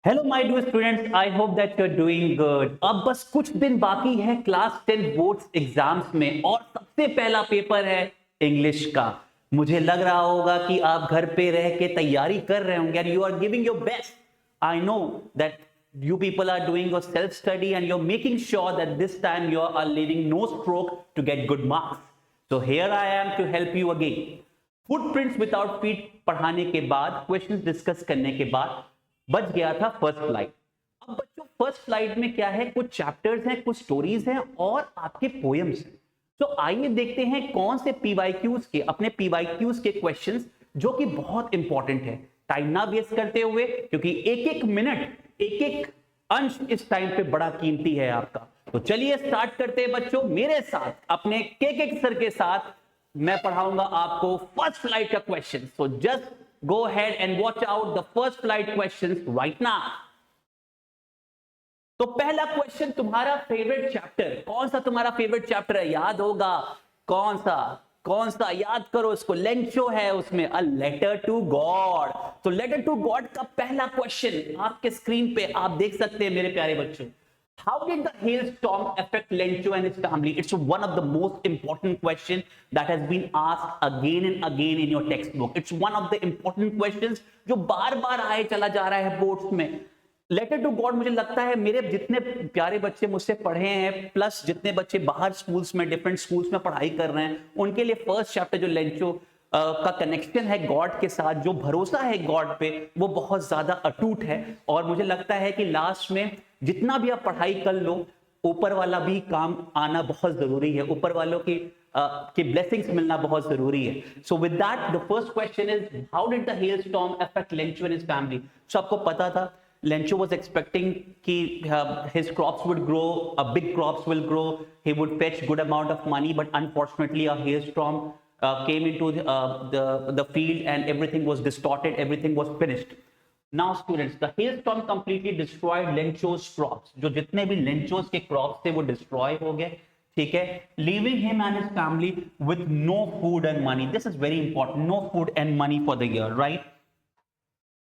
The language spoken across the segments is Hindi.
Hello my dear students, I hope that you are doing good. अब बस कुछ दिन बाकी है क्लास 10 बोर्ड्स एग्जाम्स में और सबसे पहला पेपर है इंग्लिश का। मुझे लग रहा होगा कि आप घर पे रह के तैयारी कर रहे होंगे and you are giving your best. I know that you people are doing your self study and you're making sure that this time you are leaving no stroke to get good marks. So here I am to help you again. Footprints without feet पढ़ाने के बाद, क्वेश्चंस डिस्कस करने के बाद बच गया था फर्स्ट स्लाइड। अब बच्चों फर्स्ट स्लाइड में क्या है, कुछ चैप्टर्स हैं, कुछ स्टोरीज हैं और आपके पोएम्स हैं। तो आइए देखते हैं कौन से पीवाईक्यूज के, अपने पीवाईक्यूज के क्वेश्चंस जो कि बहुत इंपॉर्टेंट है। टाइम ना वेस्ट करते हुए, क्योंकि एक एक मिनट, एक एक अंश इस टाइम पे बड़ा कीमती है आपका। तो चलिए स्टार्ट करते हैं बच्चों, मेरे साथ, अपने केक सर के साथ मैं पढ़ाऊंगा आपको फर्स्ट स्लाइड का question. So just go ahead and watch out the first slide questions right now. तो पहला क्वेश्चन, तुम्हारा फेवरेट चैप्टर कौन सा? तुम्हारा फेवरेट चैप्टर है, याद होगा कौन सा? कौन सा? याद करो इसको। लेंचो है उसमें, अ लेटर टू गॉड। तो लेटर टू गॉड का पहला क्वेश्चन आपके स्क्रीन पे आप देख सकते हैं मेरे प्यारे बच्चों। How did the hailstorm affect Lencho and his family? It's one of the most important question that has been asked again and again in your textbook. It's one of the important questions जो बार बार आए चला जा रहा है बोर्ड्स में। लेटर टू गॉड, मुझे लगता है मेरे जितने प्यारे बच्चे मुझसे पढ़े हैं, प्लस जितने बच्चे बाहर स्कूल्स में, डिफरेंट स्कूल्स में पढ़ाई कर रहे हैं, उनके लिए फर्स्ट चैप्टर जो लेंचो का कनेक्शन है गॉड के साथ, जो भरोसा है गॉड पे, वो बहुत ज्यादा अटूट है। और मुझे लगता है कि लास्ट में जितना भी आप पढ़ाई कर लो, ऊपर वाला भी काम आना बहुत जरूरी है, ऊपर वालों की ब्लेसिंग्स मिलना बहुत जरूरी है। So with that the first question is, how did the hailstorm affect Lencho and his family? So आपको पता था Lencho was expecting कि his crops would grow, big crops will grow, he would fetch good amount of money, but unfortunately a hailstorm came into the field and everything was distorted, everything was finished. Now students, the hailstorm completely destroyed Lencho's crops. जो जितने भी Lencho's के crops थे वो destroy हो गए, ठीक है, leaving him and his family with no food and money. This is very important, no food and money for the year, right?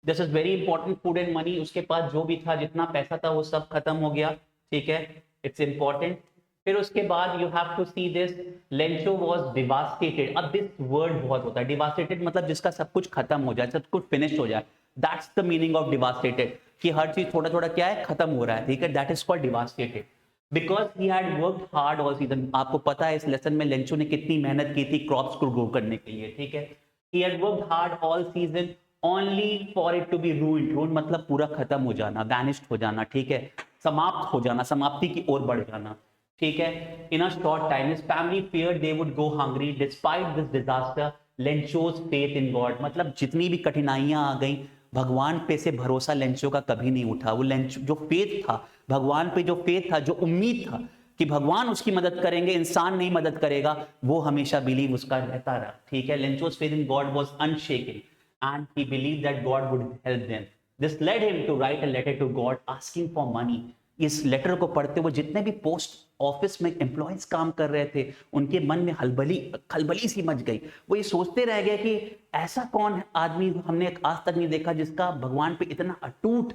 This is very important, food and money. उसके पास जो भी था, जितना पैसा था, वो सब खत्म हो गया, ठीक है, इट्स इंपॉर्टेंट। फिर उसके बाद you have to see this, Lencho was devastated. अब दिस वर्ड बहुत होता है, डिवास्टेटेड मतलब जिसका सब कुछ खत्म हो जाए, सब कुछ फिनिश हो जाए, that's the meaning of devastated, कि हर चीज थोड़ा थोड़ा क्या है, खत्म हो रहा है, ठीक है, that is called devastated. Because he had worked hard all season. आपको पता है इस लेसन में लेंचो ने कितनी मेहनत की थी क्रॉप्स को ग्रो करने के लिए, ठीक है। He had worked hard all season only for it to be ruined. Ruined मतलब पूरा खत्म हो जाना, vanished हो जाना, ठीक है, समाप्त हो जाना, समाप्ति की ओर बढ़ जाना, ठीक है। In a short time, his family feared they would go hungry. Despite this disaster, Lencho's faith in God, मतलब जितनी भी कठिनाइयां आ गई, भगवान पे से भरोसा लेंचो का कभी नहीं उठा। वो लेंचो जो फेथ था, भगवान पे जो फेथ था, जो उम्मीद था कि भगवान उसकी मदद करेंगे, इंसान नहीं मदद करेगा, वो हमेशा बिलीव उसका रहता रहा, ठीक है। Lencho's faith in God was unshaken and he believed that God would help them. This led him to write a letter to God asking for money. इस लेटर को पढ़ते हुए जितने भी पोस्ट ऑफिस में एम्प्लॉयज काम कर रहे थे, उनके मन में खलबली सी मच गई। वो ये सोचते रह गए कि ऐसा कौन आदमी हमने आज तक नहीं देखा जिसका भगवान पे इतना अटूट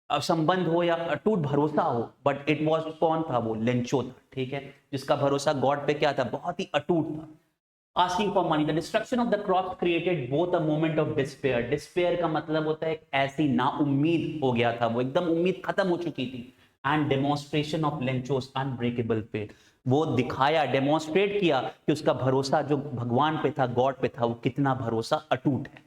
संबंध हो या अटूट भरोसा हो। बट इट वॉज, कौन था वो? लेंचो था, ठीक है, जिसका भरोसा गॉड पे क्या था, बहुत ही अटूट था। Asking for money. The destruction of the crops created both a moment of despair. Despair का मतलब होता है ऐसी नाउम्मीद हो गया था, वो एकदम उम्मीद खत्म हो चुकी थी। And demonstration of Lencho's unbreakable faith. वो दिखाया, डेमोन्स्ट्रेट किया कि उसका भरोसा जो भगवान पे था, गॉड पे था, वो कितना भरोसा अटूट है।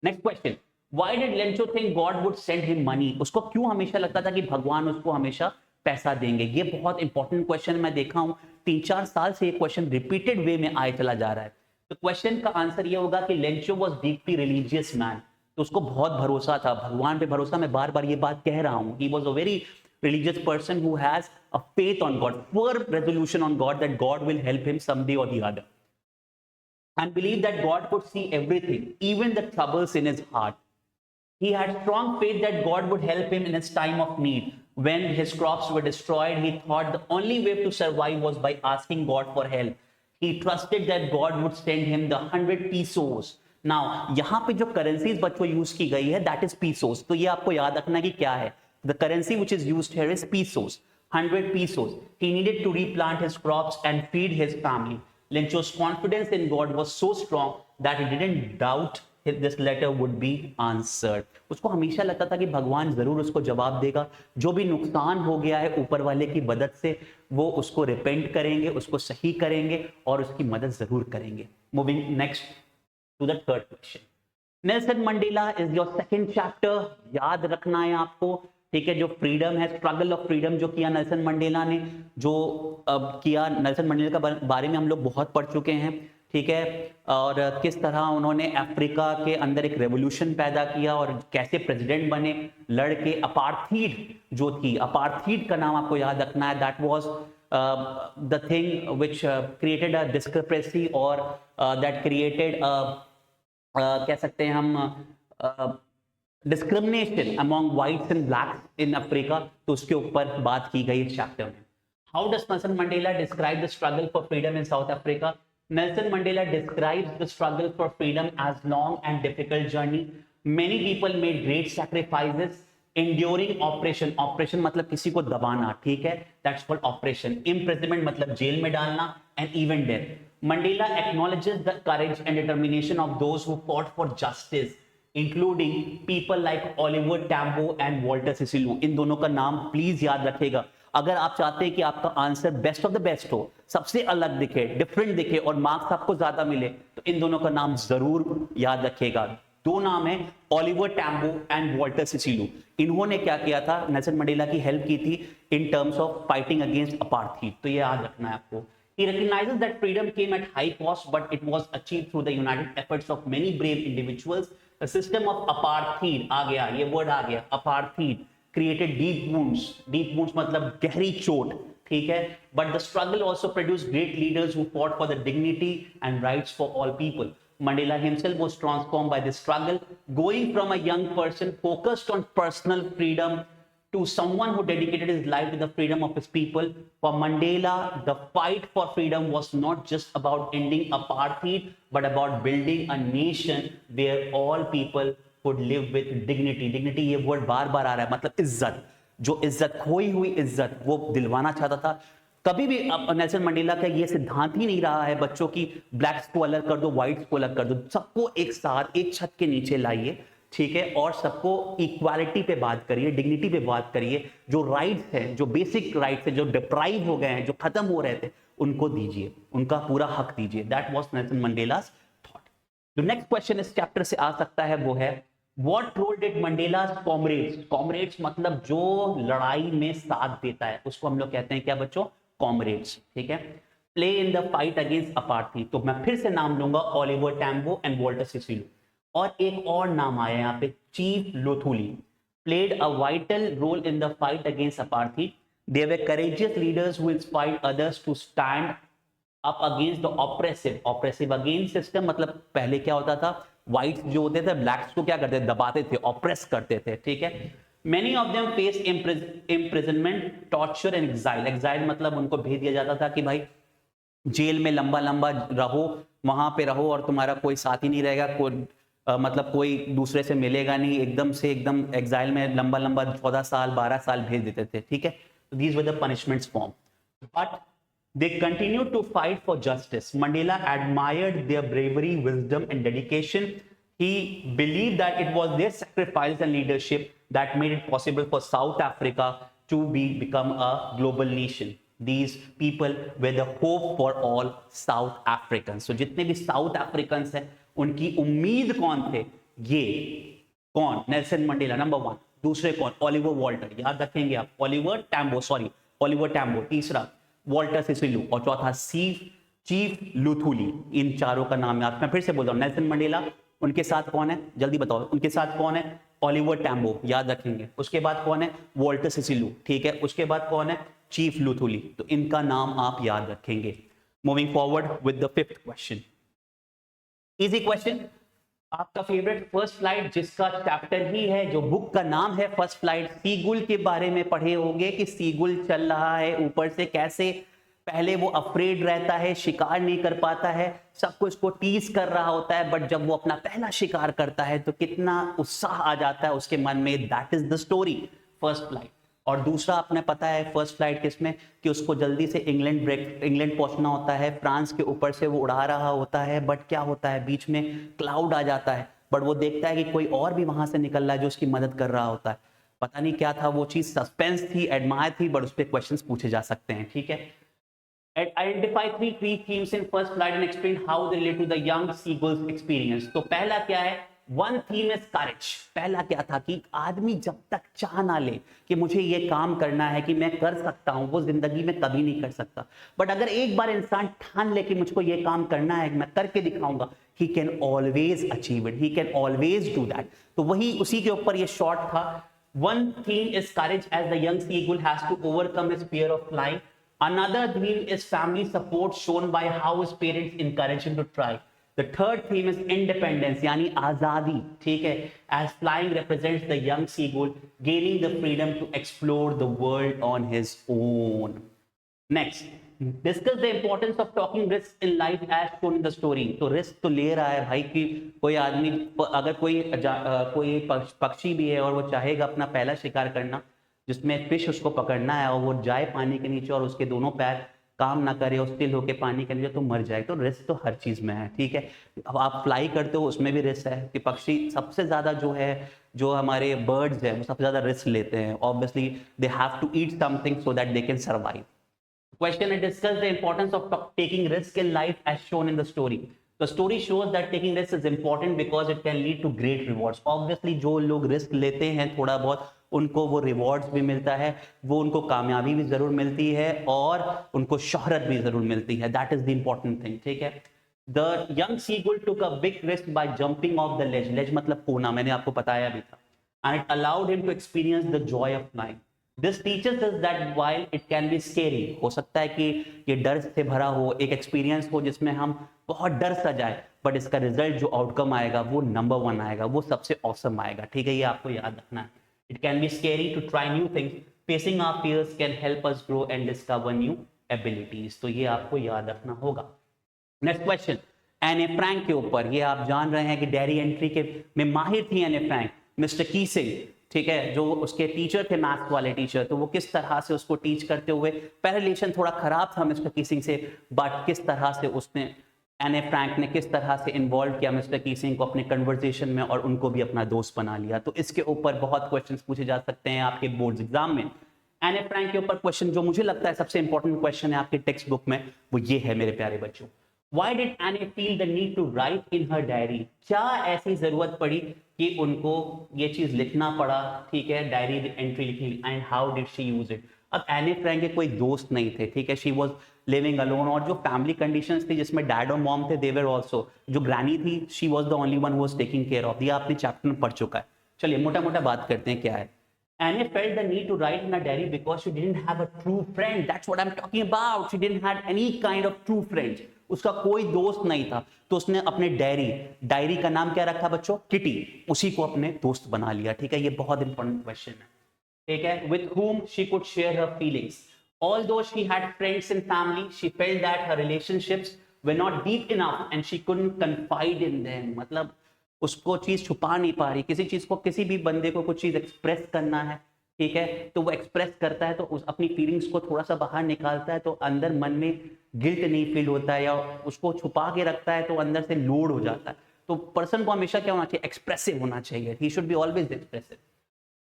Next question, Why did Lencho think God would send him money? उसको क्यों हमेशा लगता था कि भगवान उसको हमेशा पैसा देंगे? ये बहुत इंपॉर्टेंट क्वेश्चन मैं देखा हूं, 3-4 साल से ये क्वेश्चन रिपीटेड वे में आए चला जा रहा है। तो क्वेश्चन का आंसर ये होगा कि Lencho was deeply religious man. तो उसको बहुत भरोसा था, भगवान पे भरोसा। मैं बार बार ये बात कह रहा हूं, he was a very religious person who has a faith on God, firm resolution on God that God will help him someday or the other, and believe that God could see everything, even the troubles in his heart. He had strong faith that God would help him in his time of need. When his crops were destroyed, he thought the only way to survive was by asking God for help. He trusted that God would send him the 100 pesos, now यहां पे जो करेंसीज बच्चों यूज की गई है दैट इज पीसोस, तो ये आपको याद रखना कि क्या है, the currency which is used here is pesos, 100 pesos. He needed to replant his crops and feed his family. Lencho's confidence in God was so strong that he didn't doubt this letter would be answered. उसको हमेशा लगता था कि भगवान जरूर उसको जवाब देगा, जो भी नुकसान हो गया है ऊपर वाले की मदद से वो उसको रिपेंट करेंगे, उसको सही करेंगे और उसकी मदद जरूर करेंगे. Moving next to the third question. Nelson Mandela is your second chapter. याद रखना है आपको, ठीक है, जो फ्रीडम है, स्ट्रगल ऑफ फ्रीडम जो किया नेल्सन मंडेला ने, जो किया, नेल्सन मंडेला के बारे में हम लोग बहुत पढ़ चुके हैं, ठीक है, और किस तरह उन्होंने अफ्रीका के अंदर एक रेवोल्यूशन पैदा किया और कैसे प्रेसिडेंट बने लड़के. अपार्थीड जो थी, अपार्थीड का नाम आपको याद रखना है, that was the thing which created a discrepancy और दैट क्रिएटेड कह सकते हैं हम discrimination among whites and blacks in Africa, तो उसके ऊपर बात की गई इस चैप्टर में. How does Nelson Mandela describe the struggle for freedom in South Africa? Nelson Mandela describes the struggle for freedom as long and difficult journey. Many people made great sacrifices enduring operation. Operation मतलब किसी को दबाना, ठीक है, दैट्स कॉल्ड ऑपरेशन. इम्प्रिजनमेंट मतलब जेल में डालना, and even death. Mandela acknowledges the courage and determination of those who fought for justice, including people like Oliver Tambo and Walter Sisulu. इन दोनों का नाम प्लीज याद रखेगा. अगर आप चाहते हैं कि आपका answer best of the best हो, सबसे अलग दिखे, डिफरेंट दिखे और मार्क्स आपको ज्यादा मिले, तो इन दोनों का नाम जरूर याद रखेगा. दो नाम है, ओलिवर टैम्बो एंड वॉल्टर सिसिलू. इन्होंने क्या किया था, नेल्सन मंडेला की हेल्प की थी in terms of fighting against apartheid, तो ये याद रखना है आपको. He recognizes that freedom came at high cost, but it was achieved through the united efforts of many brave individuals. The system of apartheid आ गया, ये वर्ड आ गया, apartheid created deep wounds. Deep wounds मतलब गहरी चोट, ठीक है. But the struggle also produced great leaders who fought for the dignity and rights for all people. Mandela himself was transformed by this struggle, going from a young person focused on personal freedom to someone who dedicated his life to the freedom of his people. For Mandela, the fight for freedom was not just about ending apartheid, but about building a nation where all people could live with dignity. Dignity ये word बार बार आ रहा है, मतलब इज्जत, जो इज्जत, खोई हुई इज्जत वो दिलवाना चाहता था. कभी भी नेल्सन मंडेला का ये सिद्धांत ही नहीं रहा है बच्चों की ब्लैक्स को अलग कर दो, व्हाइट्स को अलग कर दो, सबको एक साथ एक छत के नीचे लाइए, ठीक है, और सबको इक्वालिटी पे बात करिए, डिग्निटी पे बात करिए. जो राइट्स हैं, जो बेसिक राइट्स हैं, जो डिप्राइव हो गए हैं, जो खत्म हो रहे थे, उनको दीजिए, उनका पूरा हक दीजिए. That was Nelson Mandela's thought. The next question इस चैप्टर से आ सकता है, वो है what role did Mandela's comrades. Comrades मतलब जो लड़ाई में साथ देता है, उसको हम लोग कहते हैं क्या बच्चों, कॉमरेड्स, ठीक है. Play in the fight against apartheid, तो मैं फिर से नाम लूंगा, ओलिवर टैम्बो एंड वॉल्टर सिसिलू. और एक और नाम आया यहाँ पे, chief Luthuli. played a vital role in the fight against apartheid. They were courageous leaders who inspired others to stand up against the oppressive. Oppressive against system मतलब पहले क्या होता था, whites जो होते थे blacks को क्या करते थे, दबाते थे, oppress करते थे, ठीक है. Many of them faced imprisonment, torture and exile. Exile मतलब उनको भेज दिया जाता था कि भाई जेल में लंबा लंबा रहो, वहां पे रहो और तुम्हारा कोई साथी नहीं रहेगा, कोई मतलब कोई दूसरे से मिलेगा नहीं, एकदम से एकदम एग्जाइल में लंबा लंबा 14 साल 12 साल भेज देते थे, ठीक है. These were the punishments form, but they continued to fight for justice. Mandela admired their bravery, wisdom and dedication. He believed that it was their sacrifice and leadership that made it possible for South Africa to become a global nation. These people were the hope for all South Africans. So जितने भी South Africans हैं, उनकी उम्मीद कौन थे? ये कौन? Nelson Mandela number 1. दूसरे कौन? ओलिवर वॉल्टर, याद रखेंगे आप. ओलिवर टैम्बो तीसरा, वॉल्टर सिसिलू, और चौथा चीफ लुथुली. इन चारों का नाम याद. मैं फिर से बोल रहा हूं, नेल्सन मंडेला, उनके साथ कौन है, जल्दी बताओ, उनके साथ कौन है? ओलिवर टैम्बो, याद रखेंगे. उसके बाद कौन है? वॉल्टर सिसिलू, ठीक है. उसके बाद कौन है? Chief Luthuli. तो इनका नाम आप याद रखेंगे. Moving forward with the 5th question. Easy question, आपका फेवरेट फर्स्ट फ्लाइट जिसका चैप्टर ही है, जो बुक का नाम है फर्स्ट फ्लाइट. सीगुल के बारे में पढ़े होंगे कि सीगुल चल रहा है ऊपर से, कैसे पहले वो अफ्रेड रहता है, शिकार नहीं कर पाता है, सब कुछ को टीज कर रहा होता है, बट जब वो अपना पहला शिकार करता है तो कितना उत्साह आ जाता है उसके मन में। That is the story first flight. और दूसरा आपने पता है फर्स्ट फ्लाइट किसमें, कि उसको जल्दी से इंग्लैंड पहुंचना होता है, फ्रांस के ऊपर से वो उड़ा रहा होता है, बट क्या होता है बीच में क्लाउड आ जाता है, बट वो देखता है कि कोई और भी वहां से निकल रहा है जो उसकी मदद कर रहा होता है। पता नहीं क्या था वो चीज, सस्पेंस थी, एडमायर थी, बट उस पर क्वेश्चंस पूछे जा सकते हैं, ठीक है। Identify three key themes in first flight and explain how they relate to the young seagull's experience। तो पहला क्या है, वन थीम इज करेज। पहला क्या था कि आदमी जब तक चाह ना ले कि मुझे ये काम करना है, कि मैं कर सकता हूं, वो जिंदगी में कभी नहीं कर सकता। बट अगर एक बार इंसान ठान ले कि मुझको ये काम करना है, मैं करके दिखाऊंगा, he can always achieve it, he can always do that। तो वही उसी के ऊपर ये शॉर्ट था। One theme is courage as the young seagull has to overcome his fear of flying। Another theme is family support shown by how his parents encourage him to try। The third theme is independence यानी आजादी, ठीक है, as flying represents the young seagull gaining the freedom to explore the world on his own। Next, discuss the importance of talking risks in life as shown in the story। तो रिस्क तो ले रहा है भाई, कि कोई आदमी, अगर कोई पक्षी भी है और वो चाहेगा अपना पहला शिकार करना, जिसमें फिश उसको पकड़ना है, और वो जाए पानी के नीचे और उसके दोनों पैर काम ना करे और स्टिल होके पानी के नीचे, तो मर जाए। तो रिस्क तो हर चीज में है, ठीक है। अब आप फ्लाई करते हो उसमें भी रिस्क है, कि पक्षी सबसे ज्यादा जो है, जो हमारे बर्ड्स है, वो सबसे ज्यादा रिस्क लेते हैं। Obviously they have to eat something so that they can survive. Question is discuss the importance of taking risk in life as shown in the story। The story shows that taking risks is important because it can lead to great rewards। Obviously जो लोग रिस्क लेते हैं थोड़ा बहुत, उनको वो रिवॉर्ड्स भी मिलता है, वो उनको कामयाबी भी जरूर मिलती है, और उनको शोहरत भी जरूर मिलती है। That is the important thing, ठीक है। The young seagull took a big risk by jumping off the ledge. Ledge मतलब कोना, मैंने आपको बताया भी था। And it allowed him to experience the joy of flying. This teaches us that while it can be scary, हो सकता है कि ये डर से भरा हो, एक एक्सपीरियंस हो जिसमें हम बहुत डर सा जाए, बट इसका रिजल्ट जो आउटकम आएगा वो नंबर 1 आएगा, वो सबसे ऑसम आएगा, ठीक है। ये आपको याद रखना है। It can be scary to try new things। Facing our fears can help us grow and discover new abilities। तो ये आपको याद रखना होगा। नेक्स्ट क्वेश्चन, एने फ्रैंक के ऊपर। ये आप जान रहे हैं कि डेयरी एंट्री के में माहिर थी एने फ्रैंक, मिस्टर कीसिंग, ठीक है, जो उसके टीचर थे, मैथ्स वाले टीचर। तो वो किस तरह से उसको टीच करते हुए, पहले रिलेशन थोड़ा खराब था मिस्टर कीसिंग से, बट किस तरह से उसने, एने फ्रैंक ने किस तरह से इन्वॉल्व किया मिस्टर कीसिंग को अपने कन्वर्सेशन में, और उनको भी अपना दोस्त बना लिया। तो इसके ऊपर बहुत क्वेश्चंस पूछे जा सकते हैं आपके बोर्ड एग्जाम में। एने फ्रैंक के ऊपर क्वेश्चन जो मुझे लगता है सबसे इंपॉर्टेंट क्वेश्चन है आपके टेक्स्ट बुक में, वो ये है मेरे प्यारे बच्चों। Why did Anne feel the need to write in her diary? क्या ऐसी जरूरत पड़ी कि उनको ये चीज लिखना पड़ा, ठीक है, डायरी एंट्री लिखी, and how did she use it. अब एने फ्रैंक के कोई दोस्त नहीं थे, ठीक है, शी वॉज लिविंग अलोन, और जो फैमिली कंडीशंस थी जिसमें डैड और मॉम थे, दे वर ऑल्सो, जो ग्रैनी थी, she was the only one who was taking care of. ये आपने चैप्टर में पढ़ चुका है। चलिए मोटा मोटा बात करते हैं क्या है। Anne felt the need to write in a diary because she didn't have a true friend। That's what I'm talking about। She didn't have any kind of true friends। उसका कोई दोस्त नहीं था, तो उसने अपने डायरी का नाम क्या रखा बच्चों, किटी, उसी को अपने दोस्त बना लिया, ठीक है। ये बहुत इंपॉर्टेंट क्वेश्चन है, ठीक है। With whom she could share her feelings। Although she had friends and family, she felt that her relationships were not deep enough and she couldn't confide in them। मतलब उसको चीज छुपा नहीं पा रही, किसी चीज को, किसी भी बंदे को कुछ चीज एक्सप्रेस करना है, ठीक है, तो वो एक्सप्रेस करता है, तो उस अपनी फीलिंग्स को थोड़ा सा बाहर निकालता है, तो अंदर मन में गिल्ट नहीं फील होता है, या उसको छुपा के रखता है तो अंदर से लोड हो जाता है। तो पर्सन को हमेशा क्या होना चाहिए, एक्सप्रेसिव होना चाहिए। He should be always expressive.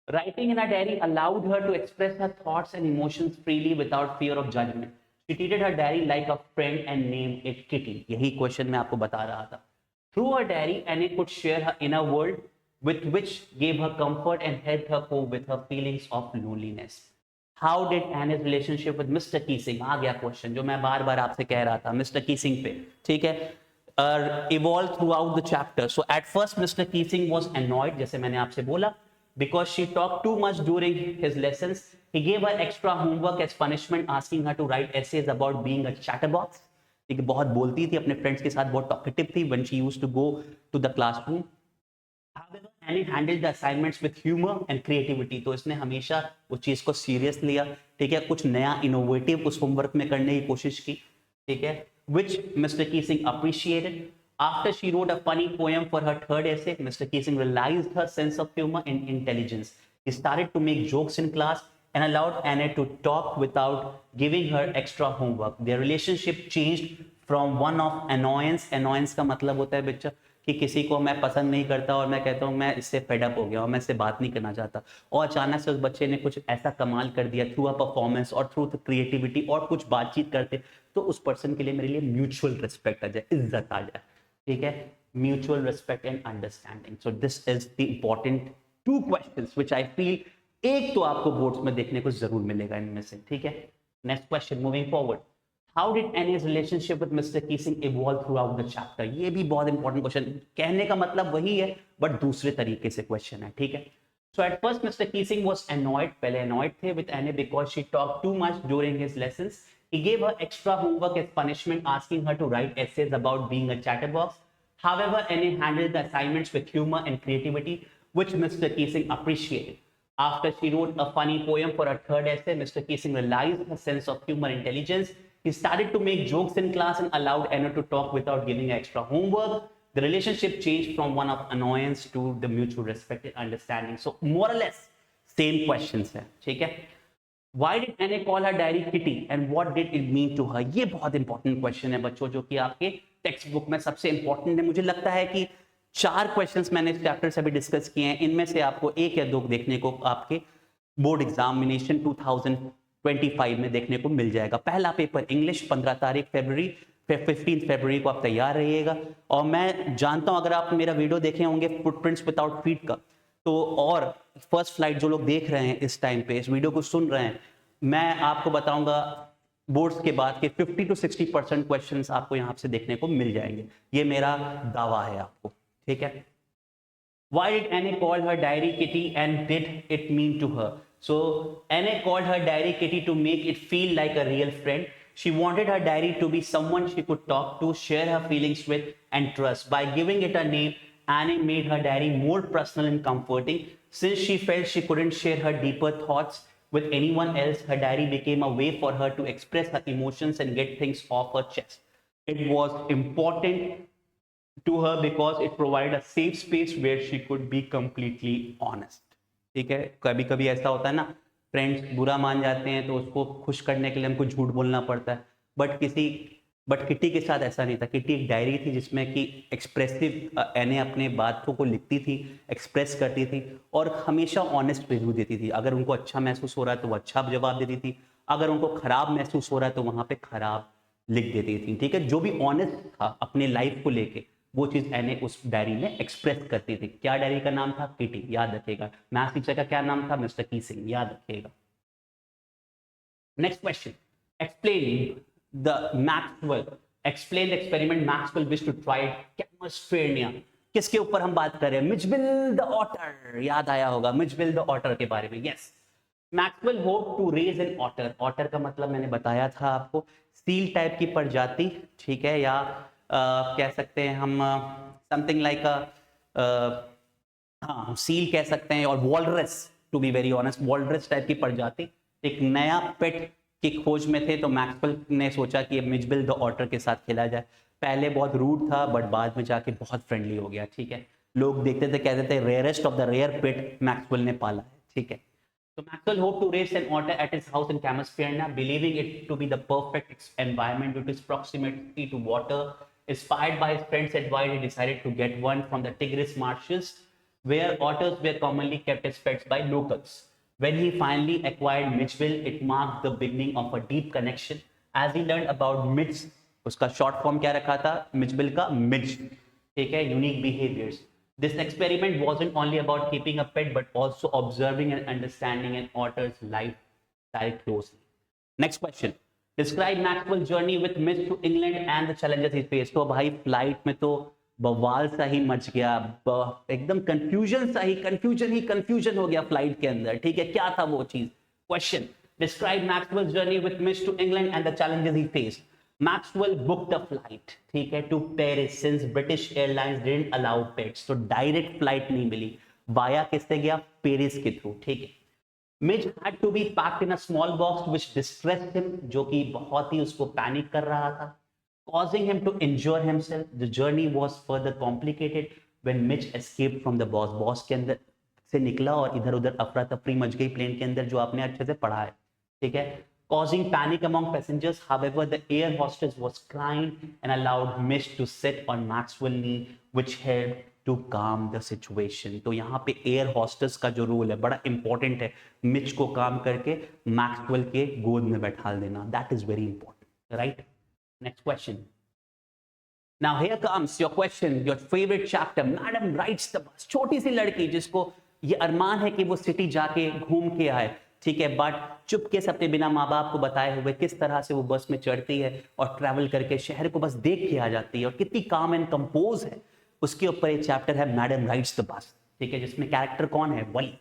Writing in a diary allowed her to express her thoughts and emotions freely without fear of judgment। She treated her diary like a friend and named it Kitty। यही क्वेश्चन मैं आपको बता रहा था। Through her diary, Anne could share her inner world, with which gave her comfort and helped her cope with her feelings of loneliness। How did Anne's relationship with Mr. Keesing, आ गया क्वेश्चन जो मैं बार बार आपसे कह रहा था, मिस्टर कीसिंग पे, ठीक है, evolved throughout the chapter। So at first Mr. Keesing was annoyed, जैसे मैंने आपसे बोला, because she talked too much during his lessons। He gave her extra homework as punishment, asking her to write essays about being a chatterbox। ठीक है, बहुत बोलती थी अपने फ्रेंड्स के साथ, बहुत टॉकेटिव थी when she used to go to the classroom। However, any handle the assignments with humour and creativity, तो इसने हमेशा उस चीज को सीरियस लिया, ठीक है, कुछ नया इनोवेटिव उस होमवर्क में करने की कोशिश की, ठीक है, which Mr. Keesing appreciated. After she wrote a funny poem for her third essay, Mr. Keesing realized her sense of humor and intelligence. He started to make jokes in class and allowed Anna to talk without giving her extra homework. Their relationship changed from one of annoyance. Annoyance का मतलब होता है बच्चा कि किसी को मैं पसंद नहीं करता और मैं कहता हूँ मैं इससे फेड अप हो गया और मैं इससे बात नहीं करना चाहता, और अचानक से उस बच्चे ने कुछ ऐसा कमाल कर दिया थ्रू अ परफॉर्मेंस और थ्रू क्रिएटिविटी और कुछ बातचीत करते, तो उस पर्सन के लिए मेरे लिए म्यूचुअल रिस्पेक्ट आ जाए, इज्जत आ जाए, ठीक है, mutual respect and understanding. So this is the important 2 questions which I feel एक तो आपको बोर्ड्स में देखने को जरूर मिलेगा इनमें से, ठीक है. Next question, moving forward. How did Annie's relationship with Mr. Keesing evolve throughout the chapter? ये भी बहुत इंपॉर्टेंट क्वेश्चन, कहने का मतलब वही है बट दूसरे तरीके से क्वेश्चन है, ठीक है. So at first Mr. Keesing was annoyed, पहले annoyed थे with Annie because she talked too much during his lessons. He gave her extra homework as punishment, asking her to write essays about being a chatterbox. However, Annie handled the assignments with humor and creativity, which Mr. Keesing appreciated. After she wrote a funny poem for her third essay, Mr. Keesing realized her sense of humor and intelligence. He started to make jokes in class and allowed Anna to talk without giving extra homework. The relationship changed from one of annoyance to the mutual respect and understanding. So more or less same questions है, ठीक है. Why did Anna call her diary Kitty and what did it mean to her? ये बहुत इंपॉर्टेंट क्वेश्चन है बच्चों, जो कि आपके टेक्स्ट बुक में सबसे इंपॉर्टेंट है. मुझे लगता है कि 4 क्वेश्चंस मैंने इस चैप्टर से भी डिस्कस किए हैं, इनमें से आपको 1 या 2 देखने को आपके बोर्ड एग्जामिनेशन 2025 में देखने को मिल जाएगा. पहला पेपर इंग्लिश 15 तारीख फरवरी 15 फरवरी को आप तैयार रहिएगा. और मैं जानता हूं अगर आप मेरा वीडियो देखे होंगे फुटप्रिंट्स विदाउट फीट का, तो और फर्स्ट फ्लाइट जो लोग देख रहे हैं इस टाइम पे इस वीडियो को सुन रहे हैं, मैं आपको बताऊंगा बोर्ड्स के बाद के 50 to 60% क्वेश्चंस आपको यहां से देखने को मिल जाएंगे. ये मेरा दावा है आपको, ठीक है. Why did Annie call her diary Kitty and did it mean to her? So Annie called her diary Kitty to make it feel like a real friend. She wanted her diary to be someone she could talk to, share her feelings with, and trust. By giving it a name, Annie made her diary more personal and comforting. Since she felt she couldn't share her deeper thoughts with anyone else, her diary became a way for her to express her emotions and get things off her chest. It was important to her because it provided a safe space where she could be completely honest. ठीक है, कभी कभी ऐसा होता है ना, फ्रेंड्स बुरा मान जाते हैं तो उसको खुश करने के लिए हमको झूठ बोलना पड़ता है, बट किटी के साथ ऐसा नहीं था. किटी एक डायरी थी जिसमें कि एक्सप्रेसिव एने अपने बातों को लिखती थी, एक्सप्रेस करती थी और हमेशा ऑनेस्ट रिव्यू देती थी. अगर उनको अच्छा महसूस हो रहा है तो वो अच्छा जवाब देती थी, अगर उनको खराब महसूस हो रहा है तो वहां पे खराब लिख देती थी, ठीक है. जो भी ऑनेस्ट था अपने लाइफ को लेके वो चीज एने उस डायरी में एक्सप्रेस करती थी. क्या डायरी का नाम था? किटी, याद रखिएगा. मैथ्स टीचर का क्या नाम था? मिस्टर कीसिंग, याद रखिएगा. Next question, explain the Maxwell, explain the experiment Maxwell wish to try कैमस्फेरनिया. किसके ऊपर हम बात कर रहे हैं? मिचबिल द ऑटर, याद आया होगा मिचबिल द ऑटर के बारे में. Yes, Maxwell hope to raise an otter. Otter का मतलब मैंने बताया था आपको, सील टाइप की प्रजाति, ठीक है, या कह सकते हैं हम समथिंग लाइक हाँ सील कह सकते हैं, और walrus, to be very honest, walrus type की प्रजाति एक नया पेट की खोज में थे. तो मैक्सवेल ने सोचा कि मिचबिल द ऑटर के साथ खेला जाए. पहले बहुत रूड था बट बाद में जाके बहुत फ्रेंडली हो गया, ठीक है. लोग देखते थे, कहते थे rarest of the rare pet Maxwell ने पाला है, ठीक है. So Maxwell hoped to raise an otter at his house in Camasperna, believing it to be the perfect environment due to its proximity to water. Inspired by his friend's advice, he decided to get one from the Tigris marshes, where otters were commonly kept as pets by locals. When he finally acquired Mitchville, it marked the beginning of a deep connection. As he learned about Mitch, उसका short form क्या रखा था? Mitchville का Mitch, ठीक है, unique behaviors. This experiment wasn't only about keeping a pet, but also observing and understanding an otter's lifestyle closely. Next question. Describe Maxwell's journey with Mitch to England and the challenges he faced. तो भाई फ्लाइट में तो बवाल सा ही मच गया, एकदम कंफ्यूजन हो गया फ्लाइट के अंदर, ठीक है. क्या था वो चीज? Question, Describe Maxwell's journey with Mitch to England and the challenges he faced. Maxwell booked a flight, ठीक है, to Paris since British Airlines didn't allow pets, तो डायरेक्ट फ्लाइट नहीं मिली. वाया किससे गया, पेरिस के थ्रू, ठीक है। Mij had to be packed in a small box which distressed him, जो कि बहुत ही उसको पैनिक कर रहा था, causing him to injure himself. The journey was further complicated when Mitch escaped from the boss. Boss के अंदर से निकला और इधर उधर अफरा तफरी मच गई प्लेन के अंदर, जो आपने अच्छे से पढ़ा है, ठीक है। Causing panic among passengers. However, the air hostess was kind and allowed Mitch to sit on Maxwell's knee, which helped to calm the situation. तो यहाँ पे एयर हॉस्टेस का जो रोल है बड़ा इंपॉर्टेंट है, मिच को काम करके मैक्सवेल के गोद में बैठा देना, that is very important, right. Next question. Now here comes your question, your favorite chapter. Madam rides the bus. छोटी सी लड़की जिसको ये अरमान है कि वो सिटी जाके घूम के आए, ठीक है, बट चुपके से अपने बिना माँ बाप को बताए हुए किस तरह से वो बस में चढ़ती है और ट्रैवल करके शहर को बस देख के आ जाती है, और कितनी काम एंड कंपोज है, उसके ऊपर एक चैप्टर है मैडम राइड्स द बस, ठीक है, जिसमें कैरेक्टर कौन है, वली।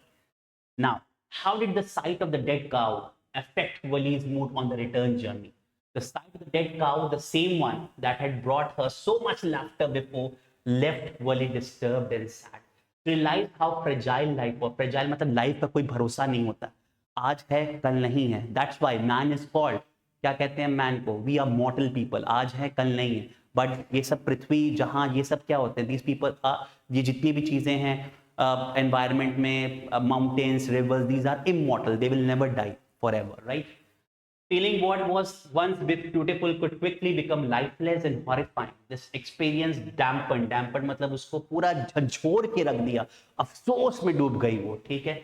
Now, how did the sight of the dead cow affect Wali's mood on the return journey? The sight of the dead cow, the same one that had brought her so much laughter before, left Wally disturbed and sad. Realized how fragile life was. Fragile मतलब लाइफ का कोई भरोसा नहीं होता, आज है कल नहीं है। That's why man is called, क्या कहते हैं मैन को, we are mortal people, आज है कल नहीं है। बट ये सब पृथ्वी जहाँ ये सब क्या होते हैं, these people ये जितनी भी चीजें हैं एनवायरमेंट में, mountains, reverse, these are immortal, they will never die forever, right? Feeling what was once beautiful could quickly become lifeless and horrifying. This experience dampened मतलब उसको पूरा झंझोर के रख दिया, अफसोस में डूब गई वो, ठीक है,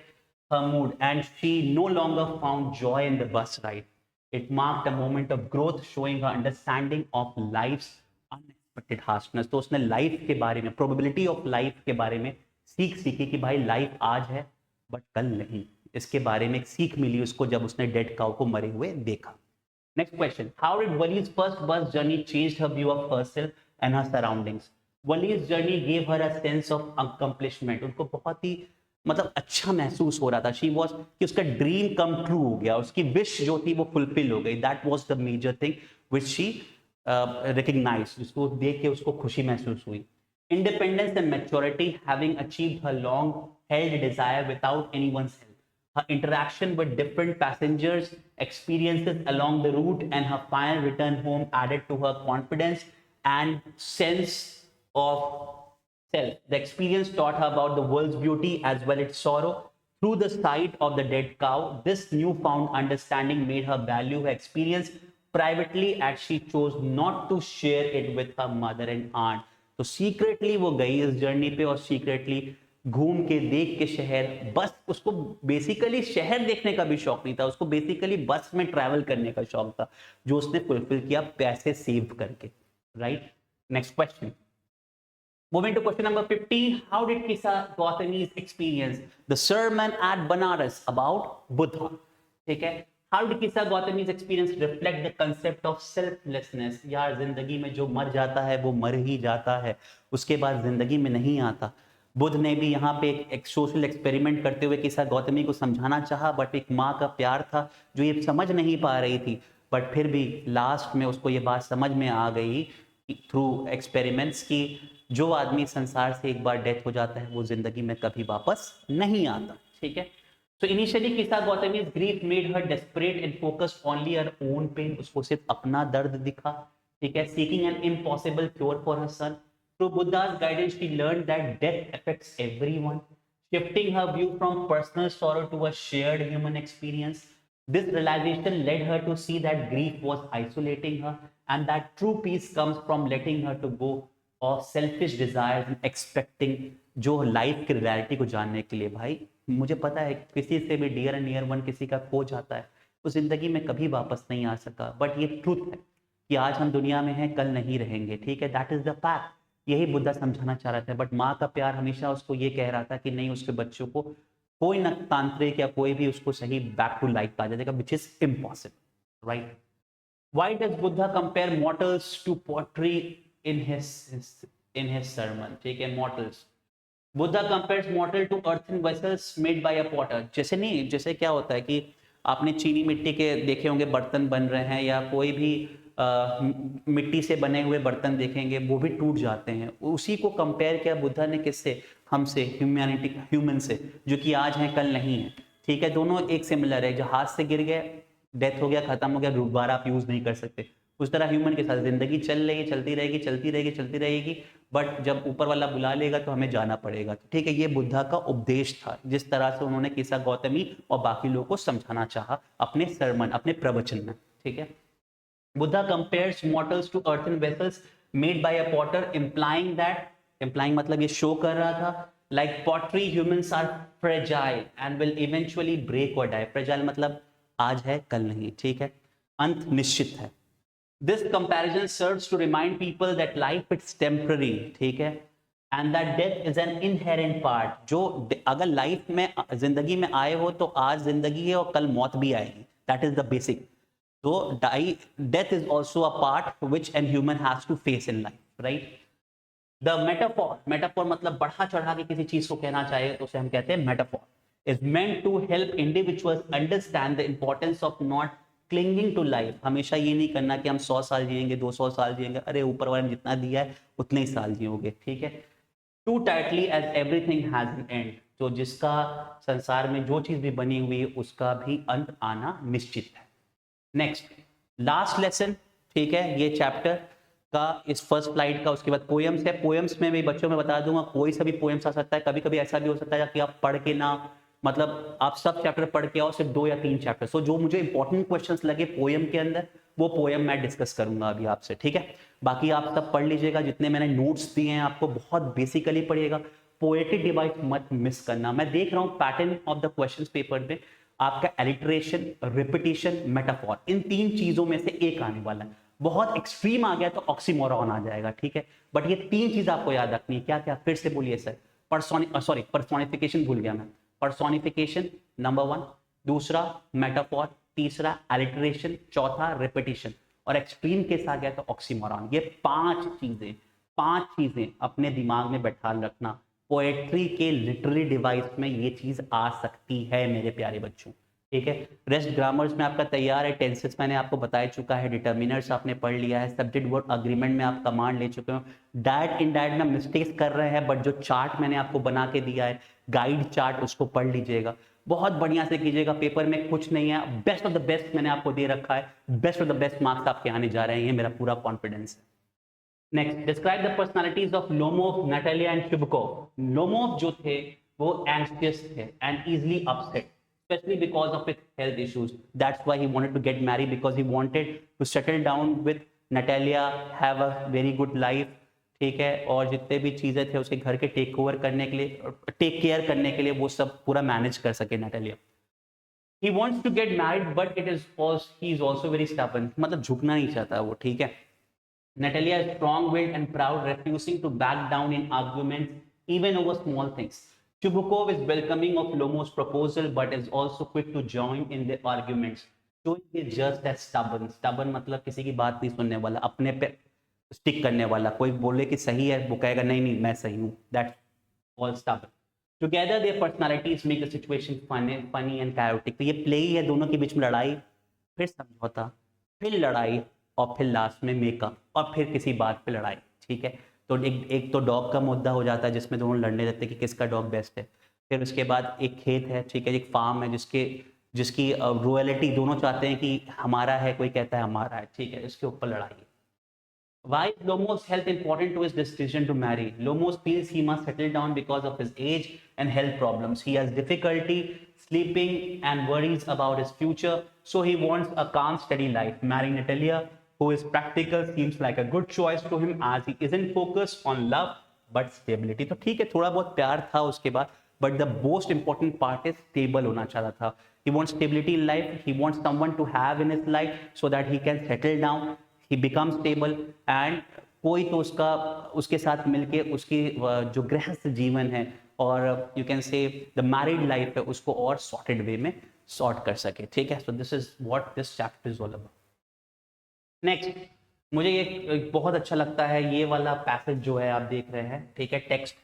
her mood, and she no longer found joy in the bus ride. It marked a moment of growth, showing her understanding of life's unexpected harshness. तो उसने लाइफ के बारे में, प्रोबेबिलिटी ऑफ लाइफ के बारे में सीखी कि भाई लाइफ आज है बट कल नहीं, इसके बारे में एक सीख मिली उसको जब उसने डेड काउ को मरे हुए देखा। Next question, how did Valli's first bus journey changed her view of herself and her surroundings? Valli's journey gave her a sense of accomplishment, उनको बहुत ही मतलब अच्छा महसूस हो रहा था, शी वाज कि उसका ड्रीम कम ट्रू हो गया, उसकी विश जो थी वो फुलफिल हो गई, that was the major thing which she recognised, जिसको देख के उसको खुशी महसूस हुई। Independence and maturity, having achieved her long-held desire without anyone's help. Her interaction with different passengers, experiences along the route, and her final return home added to her confidence and sense of self. The experience taught her about the world's beauty as well as sorrow. Through the sight of the dead cow, this newfound understanding made her value her experience privately, as she chose not to share it with her mother and aunt. तो सीक्रेटली वो गई इस जर्नी पे और सीक्रेटली घूम के देख के शहर, बस उसको बेसिकली शहर देखने का भी शौक नहीं था, उसको बेसिकली बस में ट्रैवल करने का शौक था, जो उसने फुलफिल किया पैसे सेव करके, right. Next question, moving to question number 15, how did Kisa Gautami's experience the sermon at Benares about Buddha, ठीक है। How did Kisa Gautami's experience reflect the concept of selflessness? यार जिंदगी में जो मर जाता है वो मर ही जाता है, उसके बाद जिंदगी में नहीं आता। बुद्ध ने भी यहाँ पे एक सोशल एक्सपेरिमेंट करते हुए किस्सा गौतमी को समझाना चाहा, बट एक माँ का प्यार था जो ये समझ नहीं पा रही थी, बट फिर भी लास्ट में उसको ये बात समझ में आ गई थ्रू एक्सपेरिमेंट्स की जो आदमी संसार से एक बार डेथ हो जाता है वो जिंदगी में कभी वापस नहीं आता, ठीक है। So initially किस्सा गौतमी's grief made her desperate and focused only her own pain, उसको सिर्फ अपना दर्द दिखा, ठीक है, seeking an impossible cure for her son. Through Buddha's guidance, she learned that death affects everyone, shifting her view from personal sorrow to a shared human experience. This realization led her to see that grief was isolating her and that true peace comes from letting her to go of selfish desires and expecting जो लाइफ की रियलिटी को जानने के लिए, भाई मुझे पता है किसी से भी डियर एंड नियर वन किसी का खो जाता है, वो जिंदगी में कभी वापस नहीं आ सका, बट ये ट्रूथ है कि आज हम दुनिया में हैं कल नहीं रहेंगे, ठीक है, दैट इज द फैक्ट। यही बुद्धा समझाना चाह रहा था, बट माँ का प्यार हमेशा उसको ये कह रहा था कि नहीं, उसके बच्चों को कोई न तांत्रिक या कोई भी उसको सही बैक टू लाइफ ला देगा, which is impossible, right. Why does Buddha compare mortals to pottery in his sermon, ठीक है, mortals, Buddha compares mortal to earthen vessels made by a potter. जैसे नहीं, जैसे क्या होता है कि आपने चीनी मिट्टी के देखे होंगे बर्तन बन रहे हैं, या कोई भी मिट्टी से बने हुए बर्तन देखेंगे वो भी टूट जाते हैं, उसी को कंपेयर किया बुद्धा ने किससे, हमसे, ह्यूमन से, जो कि आज है कल नहीं है, ठीक है। दोनों एक सिमिलर है, जो हाथ से गिर गए, डेथ हो गया, खत्म हो गया, दोबारा आप यूज नहीं कर सकते। उस तरह ह्यूमन के साथ जिंदगी चल रही है, चलती रहेगी, चलती रहेगी, चलती रहेगी, बट जब ऊपर वाला बुला लेगा तो हमें जाना पड़ेगा, ठीक है। ये बुद्धा का उपदेश था, जिस तरह से उन्होंने किस्सा गौतमी और बाकी लोगों को समझाना चाहा अपने सरमन, अपने प्रवचन में, ठीक है। Buddha compares mortals to earthen vessels made by a potter, implying मतलब ये शो कर रहा था, like pottery, humans are fragile and will eventually break or die. Fragile मतलब आज है कल नहीं, ठीक है, अंत निश्चित है। This comparison serves to remind people that life is temporary, ठीक है, and that death is an inherent part. जो अगर लाइफ में, जिंदगी में आए हो तो आज जिंदगी है और कल मौत भी आएगी, that is the basic. So death is also a part which a human has to face in life, right? The metaphor मतलब बढ़ा चढ़ा के किसी चीज को कहना चाहिए तो उसे हम कहते हैं metaphor, is meant to help individuals understand the importance of not clinging to life. हमेशा ये नहीं करना कि हम 100 साल जिएंगे, 200 साल जिएंगे, अरे ऊपर वाले ने जितना दिया है उतने ही साल जियोगे, ठीक है। Too tightly as everything has an end. तो जिसका संसार में जो चीज भी बनी हुई है उसका भी अंत आना निश्चित है। नेक्स्ट लास्ट लेसन, ठीक है, ये चैप्टर का इस फर्स्ट स्लाइड का, उसके बाद पोएम्स है। पोएम्स में भी बच्चों में बता दूंगा कोई सा भी पोएम्स आ सकता है, कभी कभी ऐसा भी हो सकता है कि आप पढ़ के ना, मतलब आप सब चैप्टर पढ़ के आओ, सिर्फ 2 या 3 चैप्टर। सो जो मुझे इंपॉर्टेंट क्वेश्चंस लगे पोएम के अंदर, वो पोएम मैं डिस्कस करूंगा अभी आपसे, ठीक है। बाकी आप सब पढ़ लीजिएगा, जितने मैंने नोट्स दिए हैं आपको, बहुत बेसिकली पढ़िएगा, पोएटिक डिवाइस मत मिस करना। मैं देख रहा हूँ pattern of the questions paper में आपका एलिट्रेशन, रिपीटिशन, मेटाफॉर, इन 3 चीजों में से एक आने वाला है। बहुत एक्सट्रीम आ गया तो ऑक्सीमोरॉन आ जाएगा, ठीक है, बट ये 3 चीज आपको याद रखनी है। क्या क्या, फिर से बोलिए सर। पर्सोनिफिकेशन भूल गया मैं। पर्सोनिफिकेशन नंबर 1, दूसरा मेटाफॉर, तीसरा एलिट्रेशन, चौथा रिपीटिशन, और एक्सट्रीम केस आ गया तो ऑक्सीमोरॉन। ये 5 चीजें अपने दिमाग में बैठा रखना। पोएट्री के लिटरेरी डिवाइस में ये चीज आ सकती है मेरे प्यारे बच्चों, ठीक है। रेस्ट ग्रामर्स में आपका तैयार है, टेंसेस मैंने आपको बता चुका है, डिटर्मिनर्स आपने पढ़ लिया है, सब्जेक्ट वर्ब अग्रीमेंट में आप कमांड ले चुके हो। डायरेक्ट इनडायरेक्ट में मिस्टेक्स कर रहे हैं, बट जो चार्ट मैंने आपको बना के दिया है, गाइड चार्ट, उसको पढ़ लीजिएगा, बहुत बढ़िया से कीजिएगा। पेपर में कुछ नहीं है, बेस्ट ऑफ द बेस्ट मैंने आपको दे रखा है, best of the best marks आपके आने जा रहे हैं, मेरा पूरा कॉन्फिडेंस है। Next, describe the personalities of Lomov, Natalya and Chubukov. Lomov जो थे वो एंग्शियस थे and easily upset, especially because of his health issues. That's why he wanted to get married, because he wanted to settle down with Natalia, have a very good life, ठीक है। और जितने भी चीजें थे उसके घर के टेक ओवर करने के लिए, टेक केयर करने के लिए, वो सब पूरा मैनेज कर सके Natalia. He wants to get married, but he is also very stubborn, मतलब झुकना नहीं चाहता वो, ठीक है। Natalia is strong-willed and proud, refusing to back down in arguments, even over small things. Chubukov is welcoming of Lomo's proposal, but is also quick to join in the arguments. Showing he is just as stubborn. Stubborn मतलब किसी की बात नहीं सुनने वाला, अपने पे स्टिक करने वाला। कोई बोले कि सही है, वो कहेगा नहीं नहीं मैं सही हूँ। That's all stubborn. Together their personalities make the situation funny and chaotic. तो ये प्ले ही है, दोनों के बीच में लड़ाई, फिर समझौता, फिर लड़ाई, और फिर लास्ट में मेकअप, और फिर किसी बात पे लड़ाई, ठीक है। तो एक तो डॉग का मुद्दा हो जाता है जिसमें दोनों लड़ने लगते हैं कि किसका डॉग बेस्ट है। फिर उसके बाद एक खेत है, ठीक है, एक फार्म है जिसकी रॉयल्टी दोनों चाहते हैं कि हमारा है, कोई कहता है हमारा है, ठीक है, इसके ऊपर लड़ाई है। Why is Lomo's health important to his decision to marry? Lomos feels he must settle down because of his age and health problems. He has difficulty sleeping and worries about his future, so he wants a calm, steady life. Marrying Natalia, who is practical, seems like a good choice to him as he isn't focused on love but stability. तो ठीक है, थोड़ा बहुत प्यार था उसके बाद, but the most important part is stable होना चाहता था। He wants stability in life. He wants someone to have in his life so that he can settle down. He becomes stable and कोई तो उसके साथ मिलके उसकी जो गृहस्थ जीवन है और you can say the married life है उसको और सॉर्टेड वे में सॉर्ट कर सके, ठीक है। So this is what this chapter is all about. Next, मुझे ये बहुत अच्छा लगता है ये वाला पैसेज जो है आप देख रहे हैं, ठीक है, टेक्स्ट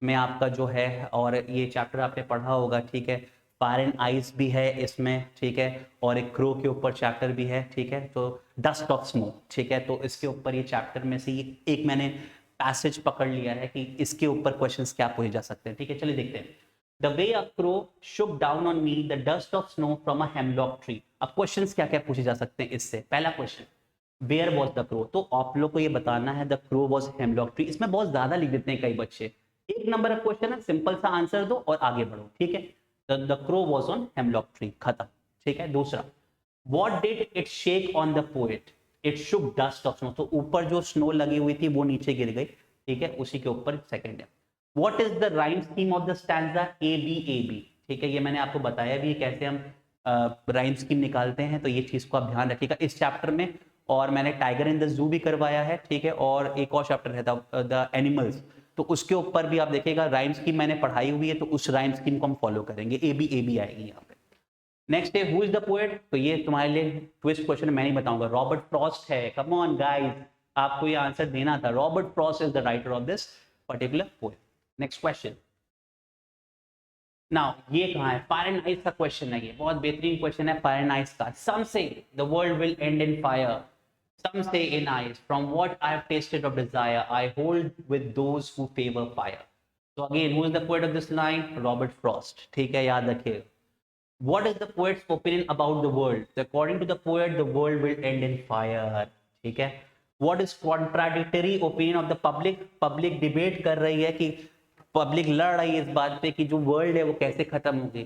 में आपका जो है, और ये चैप्टर आपने पढ़ा होगा, ठीक है। फायर एंड आइस भी है इसमें, ठीक है, और एक क्रो के ऊपर चैप्टर भी है, ठीक है। तो डस्ट ऑफ स्मोक, ठीक है, तो इसके ऊपर ये चैप्टर में से एक मैंने पैसेज पकड़ लिया है कि इसके ऊपर क्वेश्चंस क्या पूछे जा सकते हैं। ठीक है, चलिए देखते हैं। The way a crow shook down on me the dust of snow from a hemlock tree. अब क्वेश्चंस क्या क्या पूछे जा सकते हैं इससे। पहला question, where was the crow, तो आप लोग को ये बताना है the crow was hemlock tree. इसमें बहुत ज्यादा लिख देते हैं कई बच्चे, एक नंबर का क्वेश्चन है, सिंपल सा आंसर दो और आगे बढ़ो। ठीक है, the crow was on hemlock tree, खत्म। ठीक है, दूसरा, what did it shake on the poet, it Shuk dust of snow, तो ऊपर जो स्नो लगी हुई थी वो नीचे गिर गई। ठीक है, उसी के ऊपर सेकंड है। What is the rhyme scheme of the stanza A B A B. ठीक है, ये मैंने आपको बताया भी कैसे हम राइम स्कीम निकालते हैं, तो ये चीज को आप ध्यान रखिएगा इस चैप्टर में। और मैंने टाइगर इन द जू भी करवाया है। ठीक है, और एक और चैप्टर है द एनिमल्स, तो उसके ऊपर भी आप देखिएगा राइम स्कीम मैंने पढ़ाई हुई है, तो उस राइम स्कीम को हम फॉलो करेंगे। ए बी आएगी यहाँ पे। नेक्स्ट है हु इज द पोएट, तो ये तुम्हारे लिए ट्विस्ट क्वेश्चन मैं नहीं बताऊंगा, रॉबर्ट फ्रॉस्ट है। कम ऑन गाइस, आपको ये आंसर देना था। Robert Frost is the writer of this particular poem. Next question, now ये कहाँ है, फायर एंड आइस का क्वेश्चन है, ये बहुत बेहतरीन क्वेश्चन है फायर एंड आइस का। सम से the world will and in fire, some say in ice, from what I have tasted of desire I hold with those who favor fire. So again, who is the poet of this line? Robert Frost. ठीक है, याद रखिए। What is the poet's opinion about the world? So according to the poet, the world will end in fire. ठीक है। What is contradictory opinion of the public? Public debate कर रही है कि पब्लिक लड़ रही है इस बात पे कि जो वर्ल्ड है वो कैसे खत्म होगी।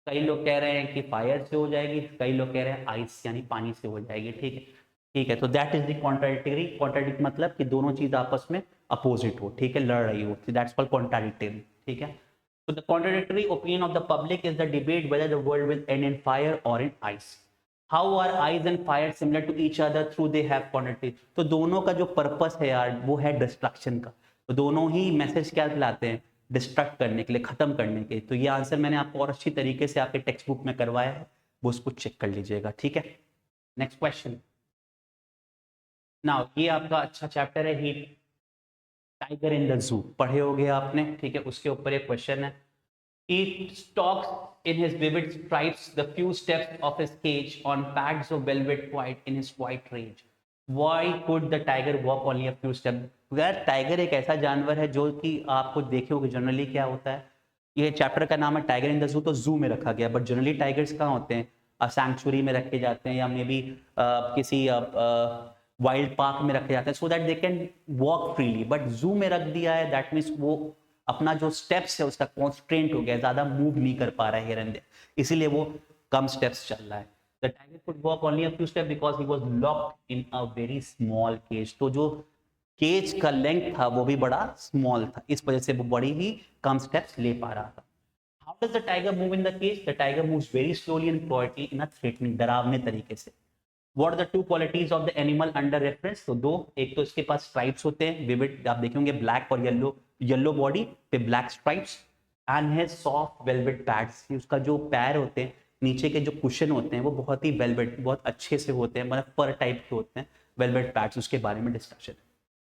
कई लोग कह रहे हैं कि फायर से हो जाएगी, कई लोग कह रहे हैं आइस यानी पानी से हो जाएगी। ठीक है, ठीक है, तो that is the contradictory. Contradict मतलब कि दोनों चीज आपस में अपोजिट हो। ठीक है, लड़ रही हो, दैट्स कॉल्ड कॉन्ट्राडिक्टरी। ठीक है, so the contradictory opinion of the public is the debate whether the world will end in fire or in ice. How are ice and fire similar to each other through they have contradictory? तो दोनों का जो पर्पस है यार वो है डिस्ट्रक्शन का, तो दोनों ही मैसेज क्या लाते हैं, डिस्ट्रक्ट करने के लिए, खत्म करने के। तो ये आंसर मैंने आपको और अच्छी तरीके से आपके टेक्स्ट बुक में करवाया है, वो उसको चेक कर लीजिएगा। ठीक है, नेक्स्ट क्वेश्चन। नाउ ये आपका अच्छा चैप्टर है heat, tiger in the zoo पढ़े होगे आपने। ठीक है, उसके ऊपर एक क्वेश्चन है, he stalks in his vivid stripes the few steps of his cage on pads of velvet white in his white rage. Why could the tiger walk only a few steps? यार टाइगर एक ऐसा जानवर है जो कि आपको देखे होगे जनरली क्या होता है, ये चैप्टर का नाम है टाइगर इन द जू, तो जू में रखा गया, बट जनरली टाइगर्स कहाँ होते हैं, सैंक्चुरी में रखे जाते हैं या मे बी किसी वाइल्ड पार्क में रखे जाते हैं, सो that they can walk freely. But जू में रख दिया है, दैट मीन्स वो अपना जो स्टेप्स है उसका कॉन्स्ट्रेंट हो गया, ज्यादा मूव नहीं कर पा रहा है हिरन, इसीलिए वो कम स्टेप्स चल रहा है। The tiger could walk only a few steps because he was locked in a very small cage, तो जो केज का लेंथ था वो भी बड़ा स्मॉल था, इस वजह से वो बड़ी ही कम स्टेप्स ले पा रहा था। How does the tiger move in the cage? The tiger moves very slowly and quietly in a threatening, डरावने तरीके से। What are the two qualities of the animal under reference? तो दो, एक तो इसके पास स्ट्राइप्स होते हैं विविड, आप देखेंगे ब्लैक और येलो, येलो बॉडी पे ब्लैक स्ट्राइप्स, एंड है सॉफ्ट वेलवेट पैड्स, उसका जो पैर होते हैं नीचे के जो कुशन होते हैं वो बहुत ही वेलवेट, बहुत अच्छे से होते हैं, मतलब फर टाइप के होते हैं वेलवेट पैड्स, उसके बारे में डिस्कशन है।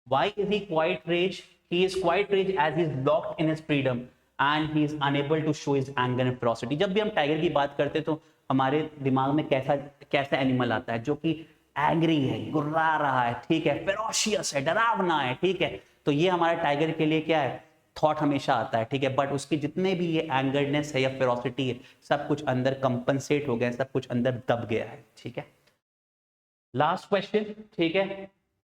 Why is he quite rage? He is quite rage as he is locked in his freedom and he is unable to show his anger and ferocity. जब भी हम टाइगर की बात करते हैं तो हमारे दिमाग में कैसा कैसा एनिमल आता है, जो कि एंग्री है, गुर्रा रहा है, ठीक है, फेरोशियस है, डरावना है। ठीक है, तो ये हमारे टाइगर के लिए क्या है, थॉट हमेशा आता है। ठीक है, बट उसकी जितने भी ये एंगरनेस है या फेरोसिटी है, सब कुछ अंदर कंपनसेट हो गया, सब कुछ अंदर दब गया है। ठीक है, लास्ट क्वेश्चन। ठीक है,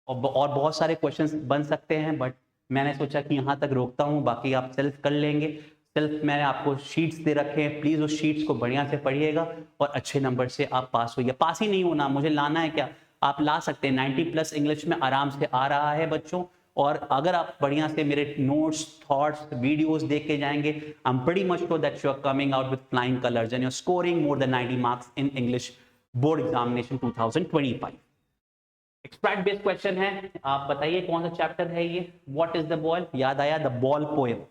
और बहुत सारे क्वेश्चंस बन सकते हैं, बट मैंने सोचा कि यहाँ तक रोकता हूँ, बाकी आप सेल्फ कर लेंगे। सेल्फ मैंने आपको शीट्स दे रखे हैं, प्लीज उस शीट्स को बढ़िया से पढ़िएगा और अच्छे नंबर से आप पास होइए। पास ही नहीं होना, मुझे लाना है क्या, आप ला सकते हैं, 90+ इंग्लिश में आराम से आ रहा है बच्चों। और अगर आप बढ़िया से मेरे नोट्स, थॉट्स, वीडियोस देख के जाएंगे, I am pretty much sure that you are coming out with flying colours and you are scoring more than 90 marks in English board examination 2025। Expert based question है, आप बताइए कौन सा चैप्टर है ये। What is the boy? याद आया, the ball poem.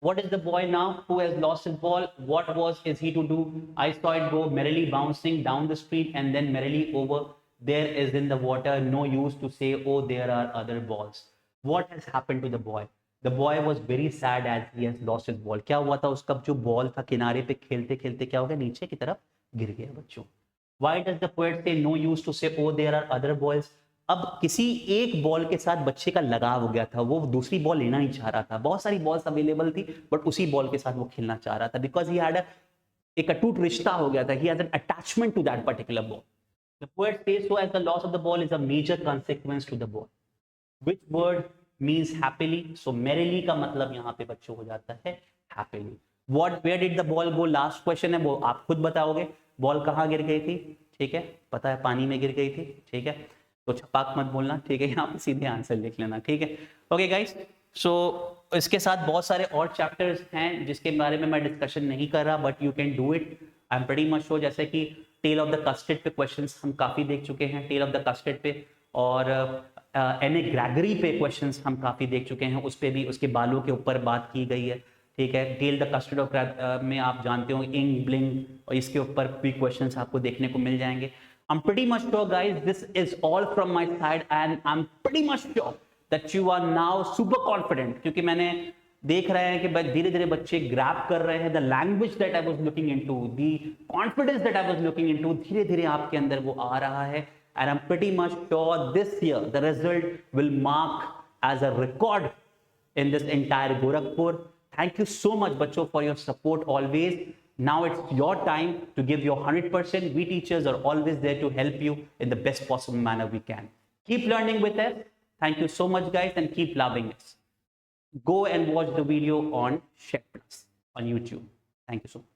What is the boy now who has lost his ball? What is he to do? I saw it go merrily bouncing down the street and then merrily over there is in the water. No use to say, oh, there are other balls. What has happened to the boy? The boy was very sad as he has lost his ball. क्या हुआ था, उसका जो बॉल था किनारे पे खेलते खेलते क्या हो गया, नीचे की तरफ गिर गया बच्चों। Why does the poet say no use to say, oh, there are other balls? अब किसी एक बॉल के साथ बच्चे का लगाव हो गया था, वो दूसरी बॉल लेना ही चाह रहा था, बहुत सारी बॉल्स अवेलेबल थी बट उसी बॉल के साथ वो खेलना चाह रहा था, बिकॉज ही हैड एक अटूट रिश्ता हो गया था, he has an attachment to that particular ball. The poet says so, as the loss of the ball is a major consequence to the ball. Which word means happily? So merrily का मतलब यहाँ पे बच्चों हो जाता है happily. What, where did the ball go? Last question है, वो आप खुद बताओगे. बॉल कहाँ गिर गई थी? ठीक है, पता है, पानी में गिर गई थी. ठीक है, तो छपाक मत बोलना. ठीक है, यहाँ पे सीधे आंसर लिख लेना. ठीक है, ओके गाइस. सो इसके साथ बहुत सारे और चैप्टर्स हैं जिसके बारे में मैं डिस्कशन नहीं कर रहा, but you can do it. I am pretty much sure. जैसे कि टेल ऑफ द कस्टर्ड पे क्वेश्चंस हम काफी देख चुके हैं, टेल ऑफ द कस्टर्ड पे, और एने ग्रेगरी पे क्वेश्चंस हम काफी देख चुके हैं, उस पे भी उसके बालों के ऊपर बात की गई है. ठीक है, टेल द कस्टर्ड ऑफ में आप जानते हो इंग ब्लिंग, और इसके ऊपर भी क्वेश्चंस आपको देखने को मिल जाएंगे. I'm pretty much sure guys this is all from my side and I'm pretty much sure that you are now super confident, क्योंकि मैंने देख रहे हैं कि धीरे धीरे बच्चे ग्रैब कर रहे हैं the language that I was looking into, the confidence that I was looking into, धीरे धीरे आपके अंदर वो आ रहा है. And I am pretty much sure this year the result will mark as a record in this entire Gorakhpur. Thank you so much बच्चों for your support always. Now it's your time to give your 100%. We teachers are always there to help you in the best possible manner we can. Keep learning with us. Thank you so much guys and keep loving us. Go and watch the video on Chef Plus on YouTube. Thank you so much.